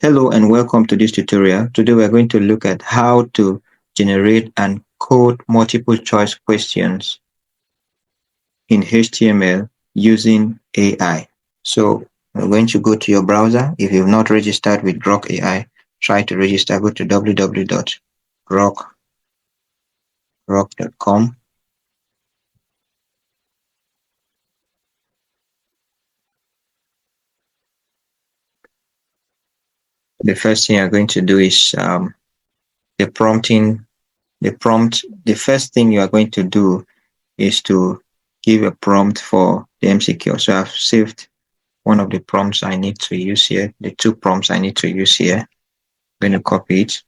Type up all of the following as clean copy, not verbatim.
Hello and welcome to this tutorial. Today we're going to look at how to generate and code multiple choice questions in HTML using AI. So we're going to go to your browser. If you've not registered with Grok AI, try to register. Go to www.grok.com. The first thing you're going to do is the prompting. The first thing you are going to do is to give a prompt for the MCQ. So I've saved one of the prompts I need to use here, the two prompts I need to use here. I'm going to copy it.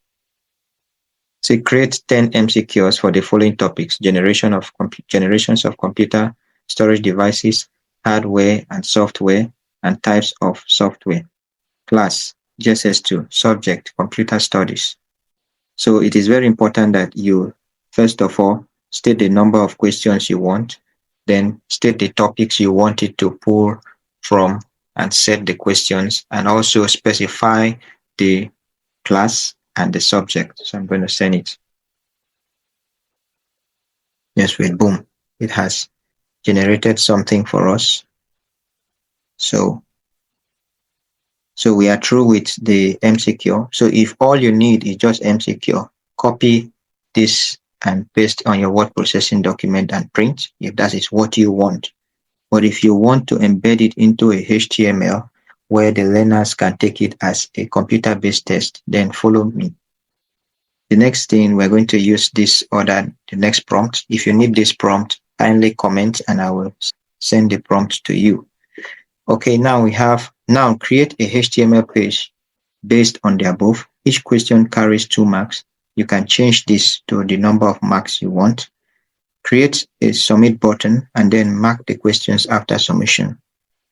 So create 10 MCQs for the following topics: generations of computer, storage devices, hardware and software, and types of software. Class, JSS2, subject, computer studies. So it is very important that you, first of all, state the number of questions you want, then state the topics you want it to pull from and set the questions, and also specify the class and the subject. So I'm going to send it. Yes, wait, boom. It has generated something for us. So we are through with the MCQ. So if all you need is just MCQ, copy this and paste on your word processing document and print if that is what you want. But if you want to embed it into a HTML where the learners can take it as a computer-based test, then follow me. The next thing, we're going to use the next prompt. If you need this prompt, kindly comment and I will send the prompt to you. Okay, now create a HTML page based on the above. Each question carries 2 marks. You can change this to the number of marks you want. Create a submit button and then mark the questions after submission.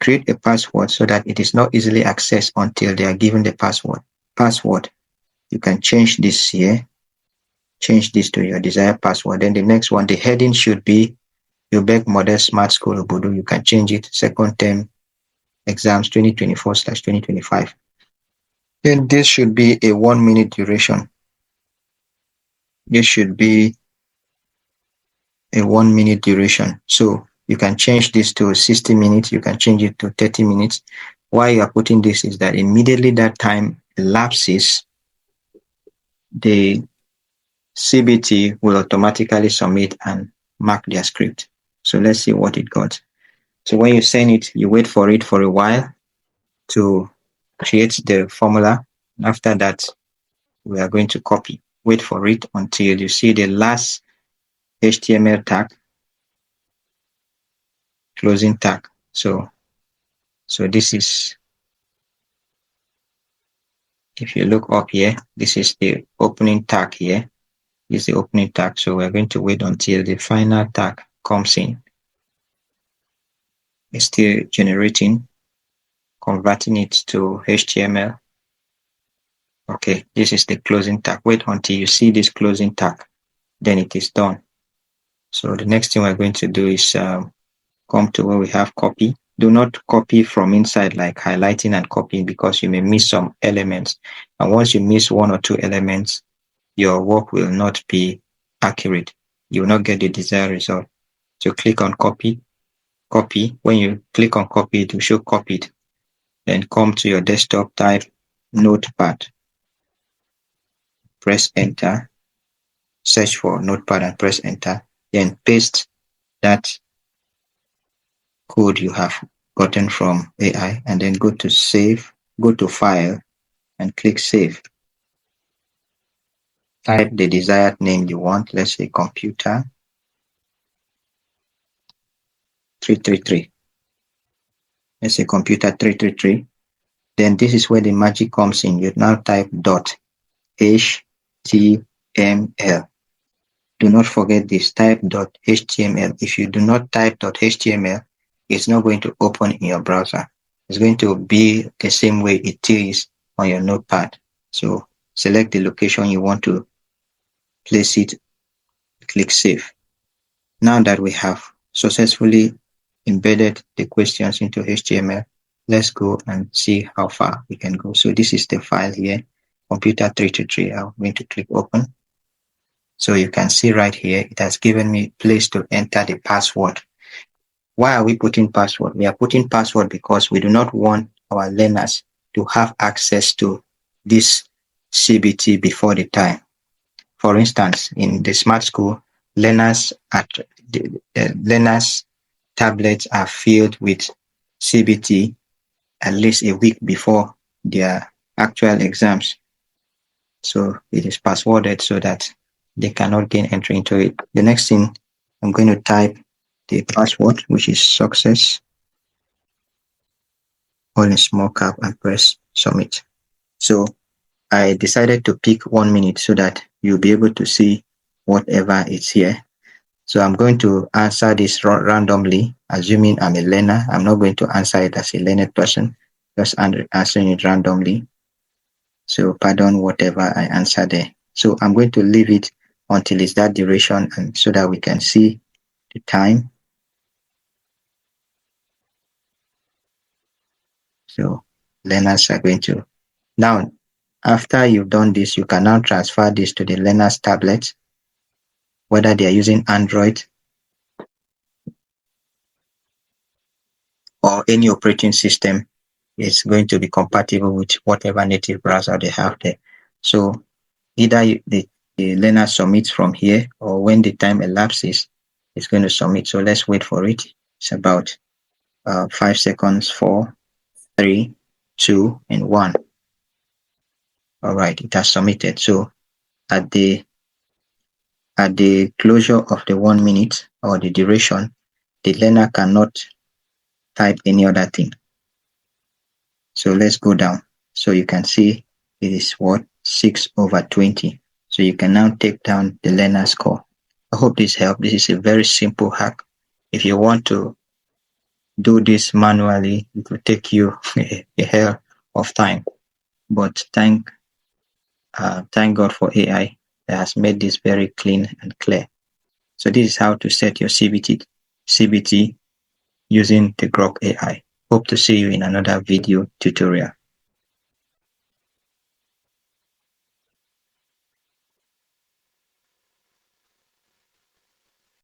Create a password so that it is not easily accessed until they are given the password. You can change this here. Change this to your desired password. Then the next one, the heading should be Ubek Model Smart School Obodo. You can change it second term exams 2024/2025. Then this should be a 1 minute duration. This should be a 1 minute duration. So you can change this to 60 minutes. You can change it to 30 minutes. Why you are putting this is that immediately that time elapses, the CBT will automatically submit and mark their script. So let's see what it got. So when you send it, you wait for it for a while to create the formula. After that, we are going to copy. Wait for it until you see the last HTML tag, closing tag. So this is, if you look up here, this is the opening tag here. This is the opening tag. So we're going to wait until the final tag comes in. It's still generating, converting it to HTML. Okay, this is the closing tag. Wait until you see this closing tag, then it is done. So the next thing we're going to do is come to where we have copy. Do not copy from inside like highlighting and copying because you may miss some elements. And once you miss 1 or 2 elements, your work will not be accurate. You will not get the desired result. So click on copy. Copy. When you click on copy, it will show copied. Then come to your desktop, type Notepad. Press enter. Search for Notepad and press enter. Then paste that code you have gotten from AI and then go to save, go to file and click save. Type the desired name you want. Let's say computer 333. Let's say computer 333. Then this is where the magic comes in. You now type .html. Do not forget this, type .html. If you do not type .html, it's not going to open in your browser. It's going to be the same way it is on your notepad. So select the location you want to place it, click save. Now that we have successfully embedded the questions into HTML, let's go and see how far we can go. So this is the file here, computer 323. I'm going to click open. So you can see right here, it has given me place to enter the password. Why are we putting password? We are putting password because we do not want our learners to have access to this CBT before the time. For instance, in the smart school, learners tablets are filled with CBT at least a week before their actual exams. So it is passworded so that they cannot gain entry into it. The next thing, I'm going to type the password, which is success, all in small cap, and press submit. So I decided to pick 1 minute so that you'll be able to see whatever is here. So I'm going to answer this randomly, assuming I'm a learner. I'm not going to answer it as a learned person, just answering it randomly. So pardon whatever I answer there. So I'm going to leave it until it's that duration, and so that we can see the time. So learners are going to, now after you've done this, you can now transfer this to the learner's tablet, whether they are using Android or any operating system. It's going to be compatible with whatever native browser they have there. So either the learner submits from here, or when the time elapses, it's going to submit. So let's wait for it. It's about 5 seconds, 4, 3, 2, and 1. All right, it has submitted. So at the closure of the 1 minute or the duration, the learner cannot type any other thing. So let's go down. So you can see it is what? 6/20. So you can now take down the learner score. I hope this helped. This is a very simple hack. If you want to do this manually, it will take you a hell of time. But thank God for AI that has made this very clean and clear. So this is how to set your CBT using the Grok AI. Hope to see you in another video tutorial.